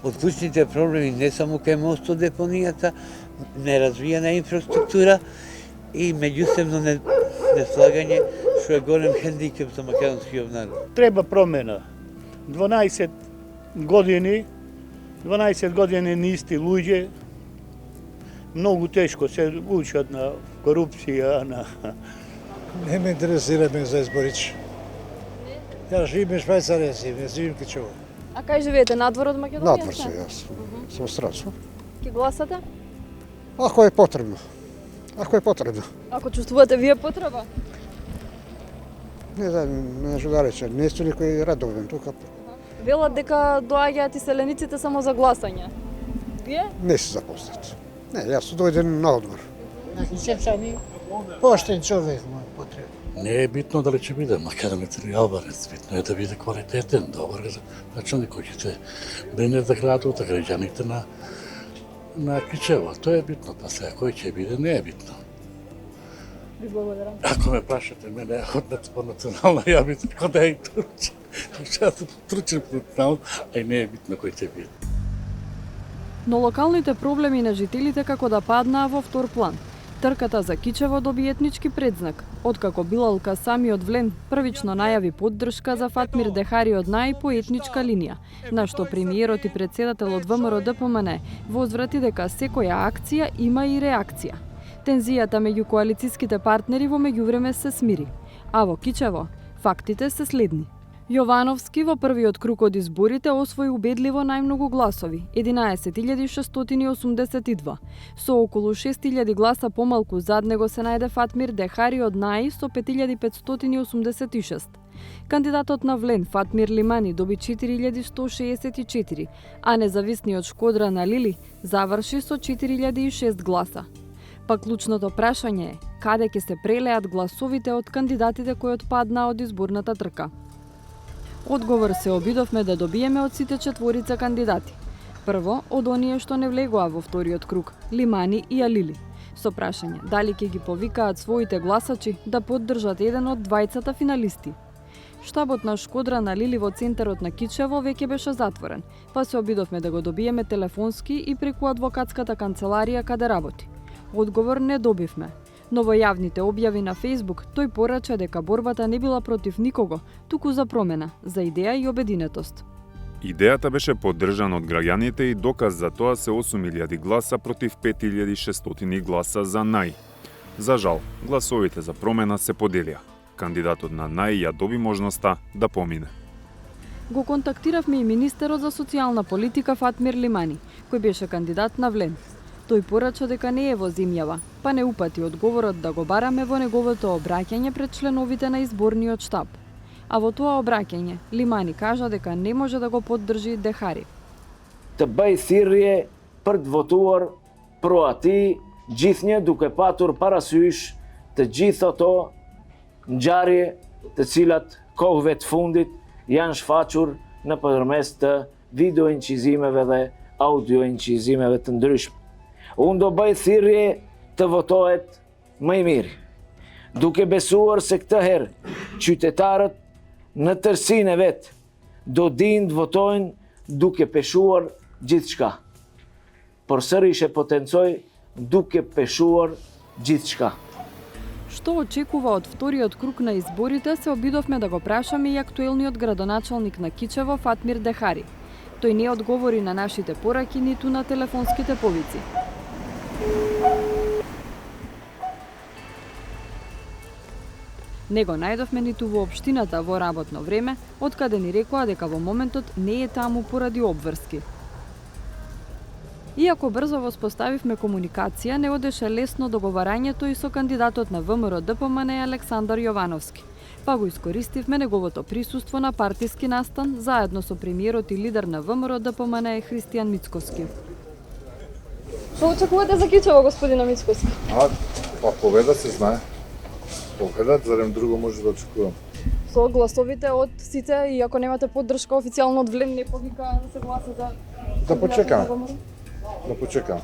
Од клучните проблеми не само кај мостодепонијата, неразвиена инфраструктура и меѓусебно неслагање, што е голем хендикеп за македонскиот народ. Треба промена. 12 години нисти луѓе, многу тешко се учат на корупција, на... Не ме интересираме за изборич. Јас живеем Швајцарија, не живеем Кичево. А кај живеете, надвор од Македонија? Надвор се јас, со странство. Ке гласате? Ако е потребно. Ако е потребно. Ако чувствувате вие потреба? Не знам, нешто да рече, не сте никој редовен тука. Велат дека доаѓаат иселениците само за гласање. Вие? Не се запознат. Не, јас дојдем на одмор. На Кичевчани поштен човек му е потребен. Не е битно дали ќе биде македонец или албанец, битно е да биде квалитетен, добар началник кој ќе брине за градот, за граѓаните на Кичево. Тоа е битно, па сега кој ќе биде не е битно. Ви благодарам. Ако ме прашате мене од национална, ја би како да е турчин. Што турчин национал, а и не е битно кој ќе биде. Но локалните проблеми на жителите како да паднаа во втор план. Трката за Кичево доби етнички предзнак, откако Билал Касами од Влен првично најави поддршка за Фатмир Дехари од Нај по етничка линија, на што премиерот и председател од ВМРО ДПМН возврати дека секоја акција има и реакција. Тензијата меѓу коалициските партнери во меѓувреме се смири, а во Кичево фактите се следни. Јовановски во првиот круг од изборите освои убедливо најмногу гласови, 11.682. Со околу 6.000 гласа помалку зад него се најде Фатмир Дехари од Нај со 5.586. Кандидатот на Влен Фатмир Лимани доби 4.164, а независниот Шкодра на Лили заврши со 4.006 гласа. Па клучното прашање е каде ќе се прелеат гласовите од кандидатите кои отпаднаа од изборната трка. Одговор се обидовме да добиеме од сите четворица кандидати. Прво, од оние што не влегоа во вториот круг, Лимани и Алили, со прашање дали ќе ги повикаат своите гласачи да поддржат еден од двајцата финалисти. Штабот на Шкодра на Лили во центарот на Кичево веќе беше затворен, па се обидовме да го добиеме телефонски и преку адвокатската канцеларија каде работи. Одговор не добивме. Но во јавните објави на Facebook тој порача дека борбата не била против никого, туку за промена, за идеја и обединетост. Идејата беше поддржана од граѓаните и доказ за тоа се 8.000 гласа против 5.600 гласа за НАЙ. За жал, гласовите за промена се поделија. Кандидатот на НАЙ ја доби можноста да помине. Го контактиравме и министерот за социјална политика Фатмир Лимани, кој беше кандидат на Влен. Тој порача дека не е во земјава, па не упати одговорот да го бараме во неговото обраќање пред членовите на изборниот штаб. А во тоа обраќање, Лимани кажа дека не може да го поддржи Дехари. Të bëj thirrje për të votuar pro atij, gjithnjë duke patur parasysh të gjithë ato ngjarje të cilat kohëve të fundit janë shfaqur nëpërmes të video incizimeve dhe audio incizimeve të ndryshme. Unë do bëj thirrje të votohet më i miri, duke besuar se këtë herë qytetarët në tërësinë e vet do dinë të votojnë duke peshuar gjithçka. Por sërish e potencoj duke peshuar gjithçka. Што очекува од вториот круг на изборите се обидовме да го прашаме и актуелниот градоначалник на Кичево Фатмир Дехари. Тој не одговори на нашите пораки ниту на телефонските повици. Не го најдовме ниту во општината во работно време, откаде ни рекоа дека во моментот не е таму поради обврски. Иако брзо воспоставивме комуникација, не одеше лесно договарањето и со кандидатот на ВМРО ДПМН Александар Јовановски. Па го искористивме неговото присуство на партиски настан заедно со премиерот и лидер на ВМРО ДПМН Христијан Мицкоски. Што очекувате за Кичево, господина Мицкоски? Па победа се знае. Победа, зарем друго може да очекувам. Со гласовите од сите, и ако немате поддршка официјално од Влем, не повика да се гласа за... Да почекаме. Да почекаме.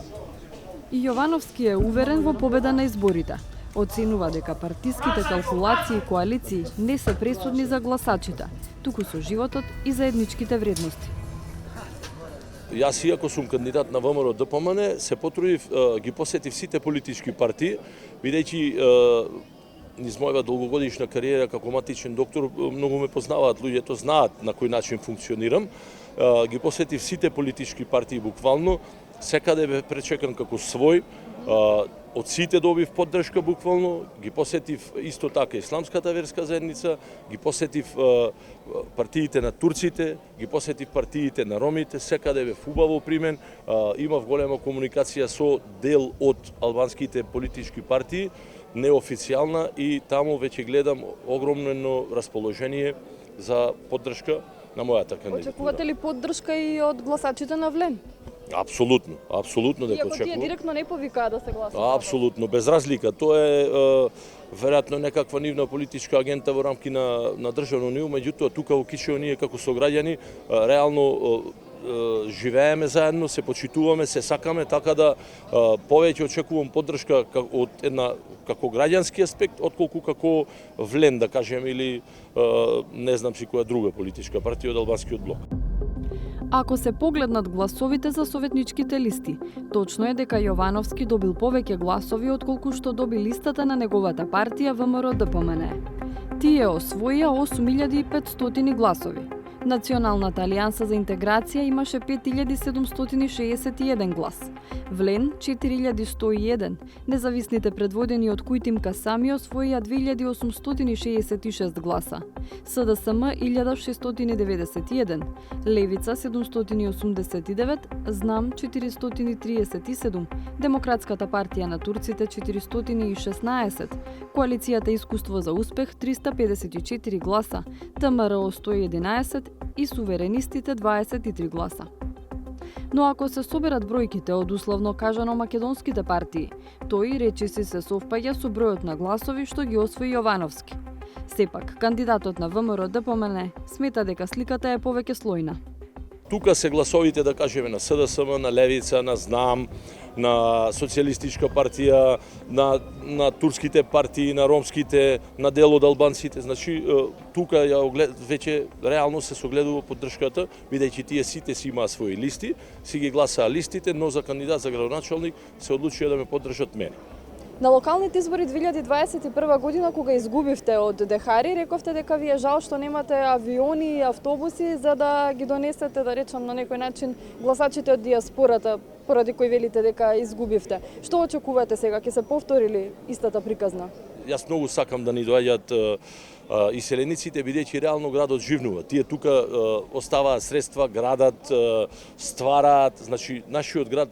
И Јовановски е уверен во победа на изборите. Оценува дека партиските калкулации и коалиции не се пресудни за гласачите, туку со животот и заедничките вредности. Јас, иако сум кандидат на ВМРО ДПМН, се потрудив, ги посетив сите политички партии, бидејќи низ мојава долгогодишна кариера како матичен доктор, многу ме познаваат, луѓето знаат на кој начин функционирам. Ги посетив сите политички партии буквално, секаде бе пречекан како свој, од сите добив поддршка буквално, ги посетив исто така исламската верска заедница, ги посетив партиите на турците, ги посетив партиите на ромите, секаде бе убаво примен, имав голема комуникација со дел од албанските политички партии, неофицијална, и таму веќе гледам огромно расположение за поддршка на мојата кандидатура. Очекувате ли поддршка и од гласачите на Влен? Апсолутно, апсолутно дека очекувам. Иако тие директно не повикаа да се гласува. Апсолутно, без разлика. Тоа е веројатно некаква нивна политичка агента во рамки на државно ниво, меѓутоа тука во Кичево ние како сограѓани реално живееме заедно, се почитуваме, се сакаме, така да повеќе очекувам поддршка од една како граѓански аспект, отколку како Влен, да кажем, или не знам си која друга политичка партија од албанскиот блок. Ако се погледнат гласовите за советничките листи, точно е дека Јовановски добил повеќе гласови отколку што доби листата на неговата партија ВМРО ДПМН. Тие освоија 8500 гласови. Националната алијанса за интеграција имаше 5761 глас, Влен 4101, независните предводени од Кујтим Касами освоија 2866 гласа, СДСМ 1691, Левица 789, Знам 437, Демократската партија на турците 416, Коалицијата Искуство за успех 354 гласа, ВМРО 111 и суверенистите 23 гласа. Но ако се соберат бројките од условно кажано македонските партии, тој речиси се совпаѓа со бројот на гласови што ги освои Јовановски. Сепак, кандидатот на ВМРО ДПМН смета дека сликата е повеќе слојна. тука се гласовите, да кажеме, на СДСМ, на Левица, на ЗНАМ, на Социјалистичка партија, на турските партии, на ромските, на дел од албанците. Значи, тука веќе реално се согледува поддршката, бидејќи тие сите си имаа своји листи, си ги гласаа листите, но за кандидат за градоначалник се одлучија да ме поддржат мене. На локалните избори 2021 година, кога изгубивте од Дехари, рековте дека ви е жал што немате авиони и автобуси за да ги донесете, да речам, на некој начин гласачите од диаспората, поради кој велите дека изгубивте. Што очекувате сега? Ќе се повтори ли истата приказна? Јас многу сакам да ни доаѓаат иселениците, бидејќи реално градот живнува. Тие тука оставаат средства, градат, ствараат, значи нашиот град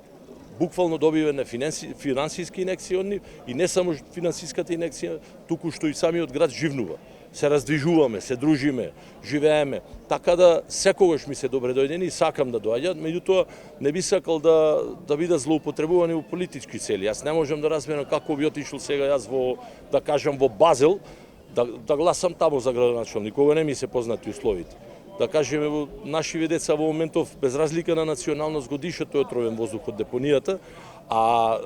буквално добива на финансиски инекција од нив и не само финансиската инекција, туку што и самиот град живнува. Се раздвижуваме, се дружиме, живееме. Така да секогаш ми се добре дојдени и сакам да доаѓаат, меѓутоа не би сакал да бидат злоупотребувани во политички цели. Јас не можам да разберам како би отишол сега јас во, да кажам, во Базел, да гласам таму за градоначалник, кога не ми се познати условите. Да кажеме, нашиве деца во моментов, без разлика на националност, го дишат тој отровен воздух од депонијата, а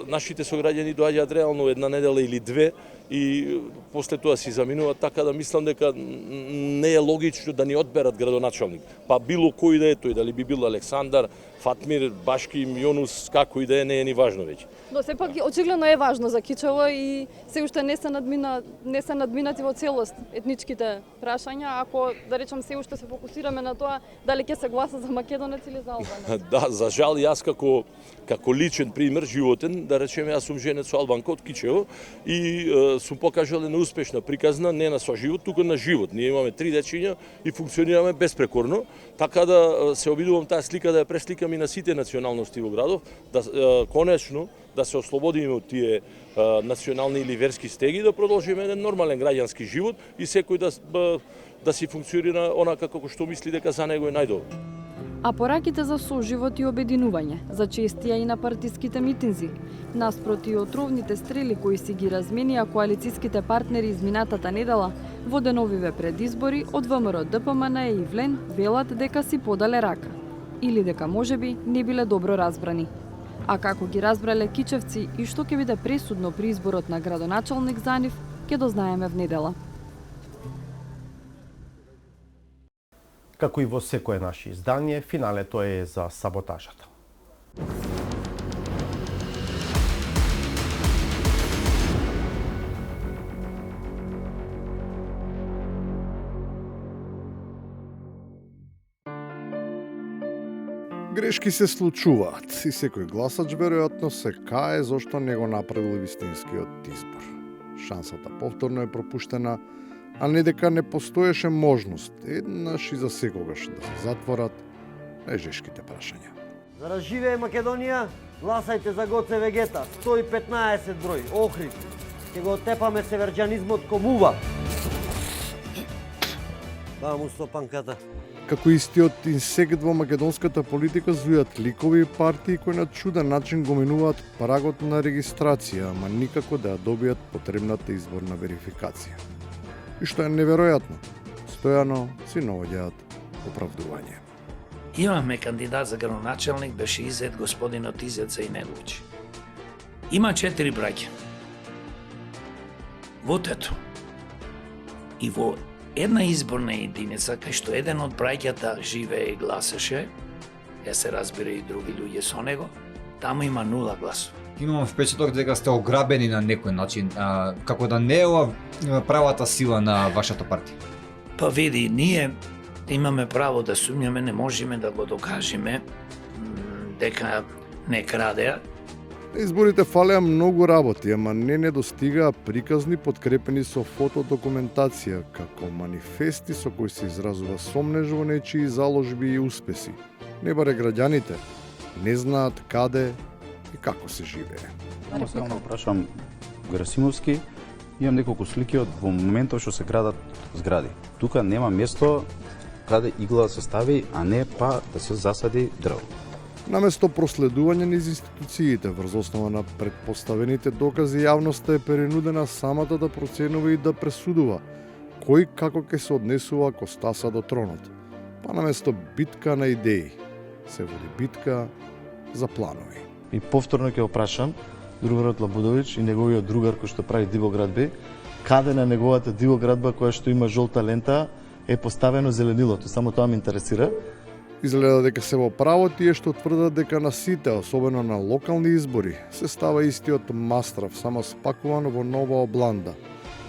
нашите сограѓани доаѓаат реално една недела или две и после тоа си заминуваат, така да мислам дека не е логично да ни одберат градоначалник. Па било кој да е тој, дали би бил Александар, Фатмир, Башки, Јонус, како и да е, не е ни важно веќе. Но сепак очигледно е важно за Кичево и се уште не се надминати во целост етничките прашања, ако да речам се уште се фокусираме на тоа дали ќе се гласа за македонец или за албанец. Да, за жал јас како личен пример животен, да речеме јас сум женет со албанка од Кичево и сум покажал една успешна приказна не на соживот, туку на живот. Ние имаме 3 дечиња и функционираме безпрекорно, така да се обидувам таа слика да ја пресликам и на сите националности во градов, да конечно да се ослободиме од тие национални или верски стеги, да продолжиме еден нормален граѓански живот и секој да си функционира онака како што мисли дека за него е најдобро. А пораките за соживот и обединување, за честија и на партиските митинзи, наспроти отровните стрели кои си ги разменија коалицијските партнери изминатата недела, во деновиве пред избори од ВМРО ДПМН и Ивлен велат дека си подале рака или дека можеби не биле добро разбрани. А како ги разбрале кичевци и што ќе биде пресудно при изборот на градоначалник за нив, ќе дознаеме в недела. Како и во секое наше издание, финалето е за саботажата. Грешки се случуваат и секој гласач веројатно се кае зашто не го направил вистинскиот избор. Шансата повторно е пропуштена, а не дека не постоеше можност еднаш и за секогаш да се затворат нежешките прашања. За разживее Македонија, гласајте за Гоце Вегета, 115 број, Охрид. Ќе го отепаме северџанизмот комува. Баму стопанката. Како истиот инсект во македонската политика звијат ликови и партии кои на чуден начин го минуваат прагот на регистрација, ама никако да ја добијат потребната изборна верификација. И што е неверојатно, постојано си наоѓаат оправдување. Имаме кандидат за градоначалник, беше изет господинот Изет Зајнеловиќ. Има 4 браќа. Во тето. И во една изборна единица, кај што еден од браќата живее и гласаше, ја се разбира и други луѓе со него, таму има 0 гласови. Имам впечаток дека сте ограбени на некој начин, како да не е ова правата сила на вашата партија. Па види, ние имаме право да сумњаме, не можеме да го докажеме дека не крадеа. Изборите фалеа многу работи, ама не недостигаа приказни подкрепени со фотодокументација, како манифести со кои се изразува сомнеж во нечии заложби и успеси. Не баре граѓаните не знаат каде и како се живее. Само прашам Герасимовски, имам неколку слики од во моментот што се градат згради. Тука нема место каде игла да се стави, а не па да се засади дрво. Наместо проследување низ институциите врз основа на предпоставените докази, јавноста е перенудена самата да проценува и да пресудува кој како ќе се однесува ако стаса до тронот. па наместо битка на идеи, се води битка за планови. И повторно ќе опрашам другарот Лабудовиќ и неговиот другар кој што прави Дивоград Б, каде на неговата Дивоградба која што има жолта лента е поставено зеленилото. Само тоа ме интересира. Изгледа дека се во право тие што тврдат дека на сите, особено на локални избори, се става истиот мастрав, само спакуван во нова обланда.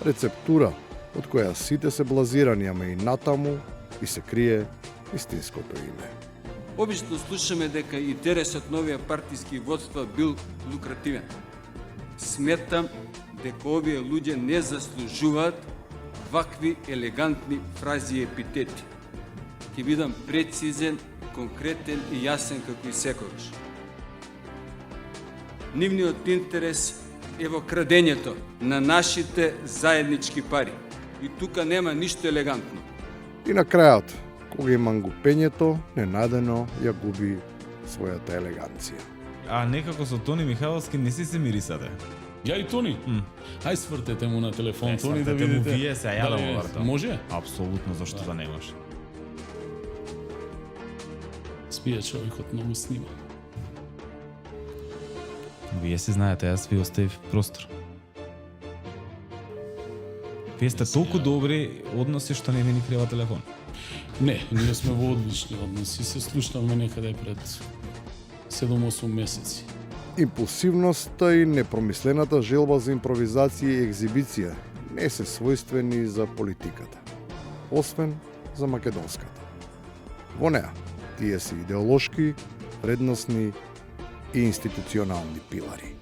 Рецептура од која сите се блазирани, ама и натаму и се крие истинското име. Обично слушаме дека интересот новија партиски водства бил лукративен. Сметам дека овие луѓе не заслужуваат вакви елегантни фрази и епитети. Ќе бидам прецизен, конкретен и јасен како и секогаш. Нивниот интерес е во крадењето на нашите заеднички пари. И тука нема ништо елегантно. И на крајот, кога и мангупењето ненадено ја губи својата елеганција. А некако со Тони Михайловски не си се мирисате. Ја и Тони? Ај свртете му на телефон, Тони, да видите. Му вие се, ја да му вртам. Може? Апсолутно, зашто да не може. Спие човекот, многу снима. Вие се знаете, јас ви оставив простор. Вие сте толку добри односи што не ми ни крева телефон. Не, ние сме во одлични односи, се слушнавме некаде пред 7-8 месеци. Импулсивноста и непромислената желба за импровизација и екзибиција не се својствени за политиката, освен за македонската. Во неа, тие се идеолошки, вредносни и институционални пилари.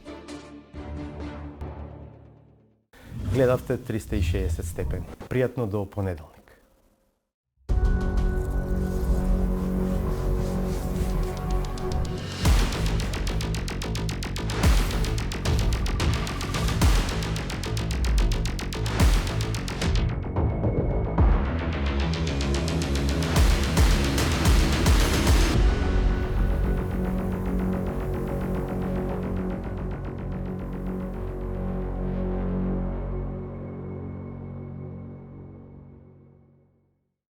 Гледавте 360 степени. Пријатно до понеделник.